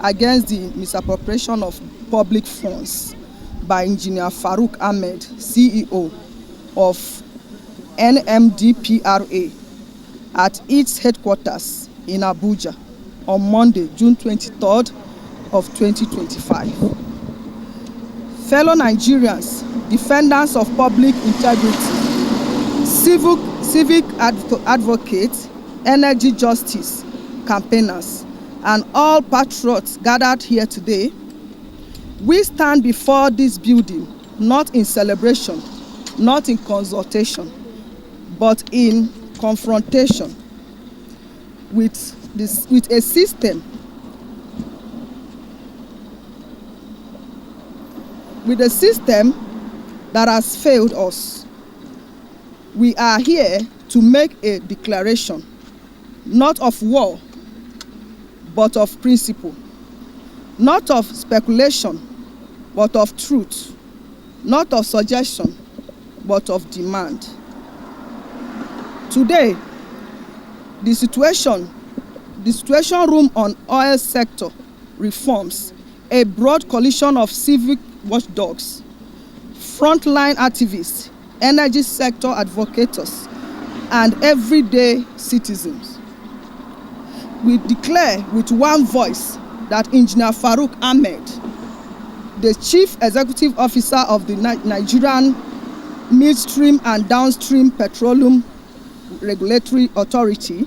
against the misappropriation of public funds by Engineer Farouk Ahmed, CEO of NMDPRA, at its headquarters in Abuja on Monday, June 23rd of 2025. Fellow Nigerians, defenders of public integrity, civic advocates, energy justice campaigners, and all patriots gathered here today, we stand before this building not in celebration, not in consultation, but in confrontation with a system that has failed us. We are here to make a declaration, not of war, but of principle, not of speculation, but of truth, not of suggestion, but of demand. Today, the situation room on oil sector reforms a broad coalition of civic watchdogs, frontline activists, energy sector advocates, and everyday citizens. We declare with one voice that Engineer Farouk Ahmed, the Chief Executive Officer of the Nigerian Midstream and Downstream Petroleum Regulatory Authority,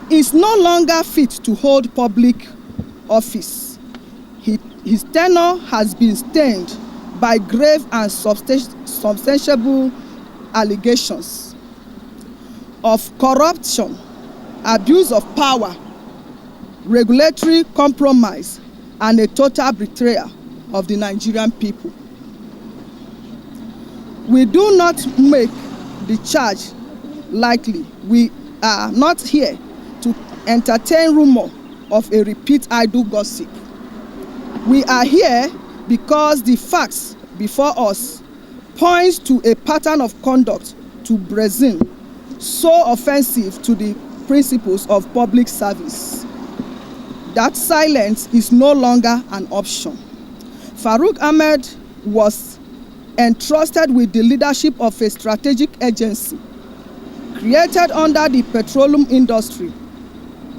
is no longer fit to hold public office. His tenure has been stained by grave and substantiable allegations of corruption, abuse of power, regulatory compromise, and a total betrayal of the Nigerian people. We do not make the charge lightly. We are not here to entertain rumor of a repeat idle gossip. We are here because the facts before us points to a pattern of conduct to Brazil so offensive to the principles of public service that silence is no longer an option. Farouk Ahmed was entrusted with the leadership of a strategic agency created under the Petroleum Industry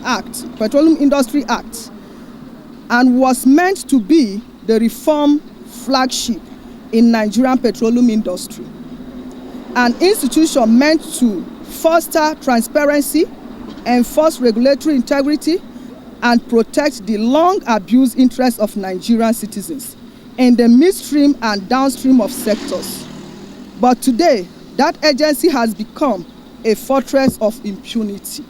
Act, and was meant to be the reform flagship in Nigerian petroleum industry, an institution meant to foster transparency, enforce regulatory integrity, and protect the long-abused interests of Nigerian citizens in the midstream and downstream of sectors. But today, that agency has become a fortress of impunity.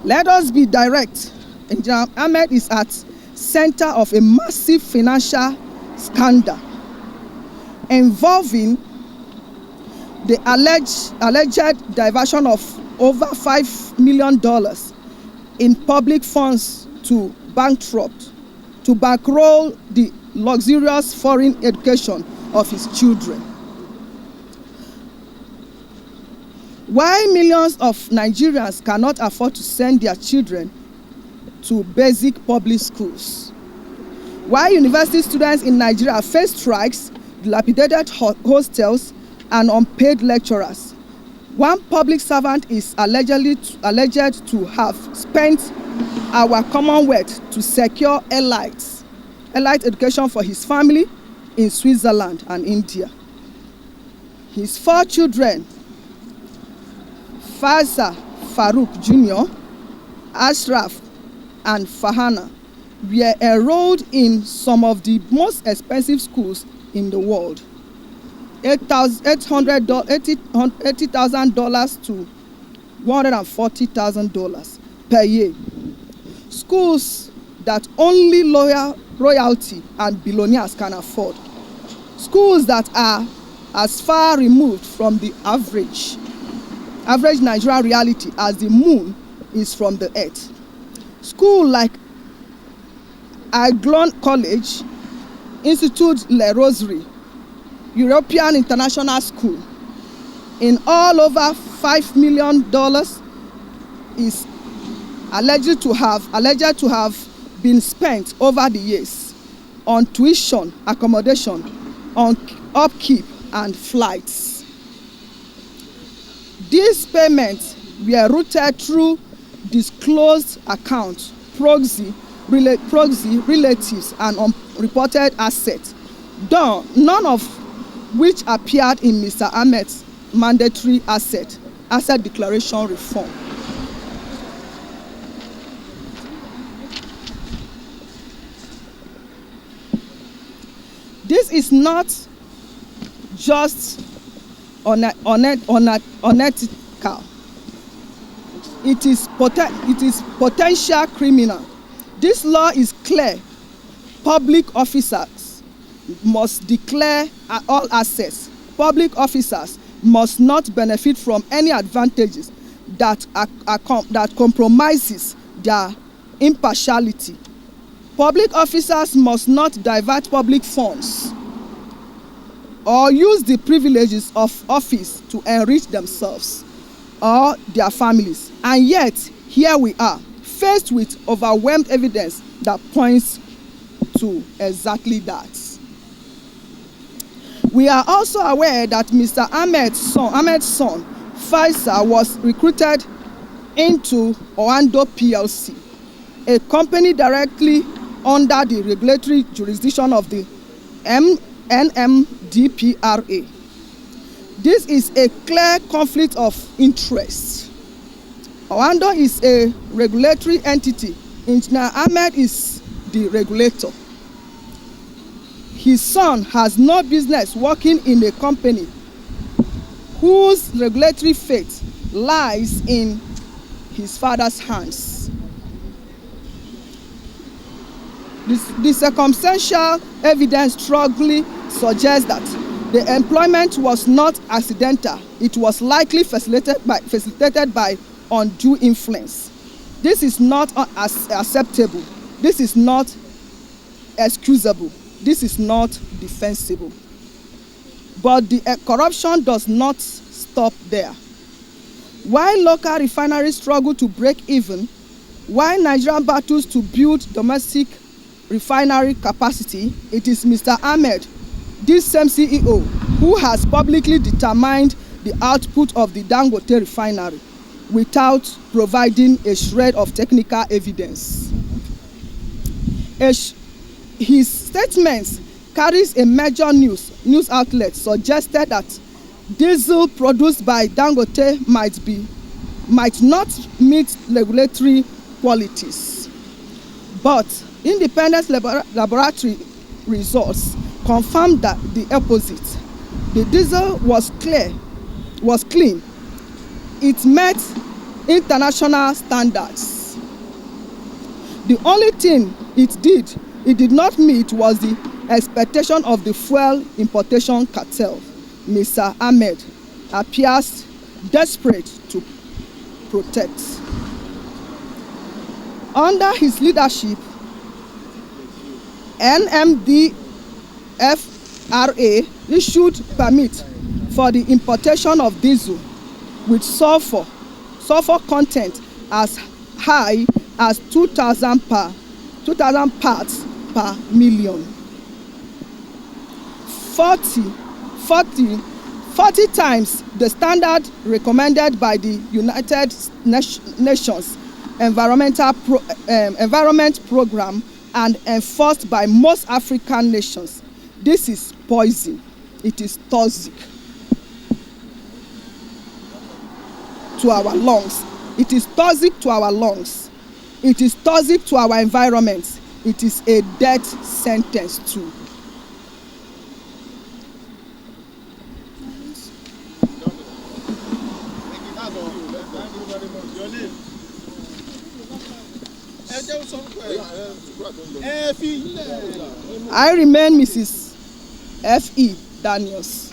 Let us be direct. Engineer Ahmed is at center of a massive financial scandal involving the alleged diversion of over $5 million in public funds to bankroll the luxurious foreign education of his children. Why millions of Nigerians cannot afford to send their children to basic public schools? Why university students in Nigeria face strikes, dilapidated hostels, and unpaid lecturers? One public servant is alleged to have spent our Commonwealth to secure elite education for his family in Switzerland and India. His 4 children, Faza Farouk Jr., Ashraf, and Fahana, were enrolled in some of the most expensive schools in the world, $80,000 to $140,000 per year. Schools that only royalty and billionaires can afford. Schools that are as far removed from the average Nigerian reality as the moon is from the earth. Schools like Aiglon College, Institut Le Rosary, European International School, in all over $5 million is alleged to have been spent over the years on tuition, accommodation, on upkeep, and flights. These payments were routed through disclosed accounts, proxy, relatives, and unreported assets, though none of which appeared in Mr. Ahmed's mandatory asset declaration reform. This is not just unethical. It is potential criminal. This law is clear. Public officers must declare all assets. Public officers must not benefit from any advantages that compromises their impartiality. Public officers must not divert public funds or use the privileges of office to enrich themselves or their families. And yet, here we are, faced with overwhelmed evidence that points to exactly that. We are also aware that Mr. Ahmed's son, Faisal, was recruited into Oando PLC, a company directly under the regulatory jurisdiction of the NMDPRA. This is a clear conflict of interest. Oando is a regulatory entity. Engineer Ahmed is the regulator. His son has no business working in a company whose regulatory fate lies in his father's hands. The circumstantial evidence strongly suggests that the employment was not accidental. It was likely facilitated by undue influence. This is not acceptable. This is not excusable. This is not defensible. But the corruption does not stop there. While local refineries struggle to break even, while Nigeria battles to build domestic refinery capacity, it is Mr. Ahmed, this same CEO, who has publicly determined the output of the Dangote refinery without providing a shred of technical evidence. His statements carries a major news outlet suggested that diesel produced by Dangote might not meet regulatory qualities, but independent laboratory results confirmed that the opposite. The diesel was clean. It met international standards. The only thing it did not meet was the expectation of the fuel importation cartel. Mr. Ahmed appears desperate to protect. Under his leadership, NMDPRA issued permit for the importation of diesel with sulfur content as high as 2,000 parts per million. 40 times the standard recommended by the United Nations Environment Program and enforced by most African nations. This is poison. It is toxic to our lungs. It is toxic to our lungs. It is toxic to our environment. It is a death sentence too. I remain Mrs. F.E. Daniels.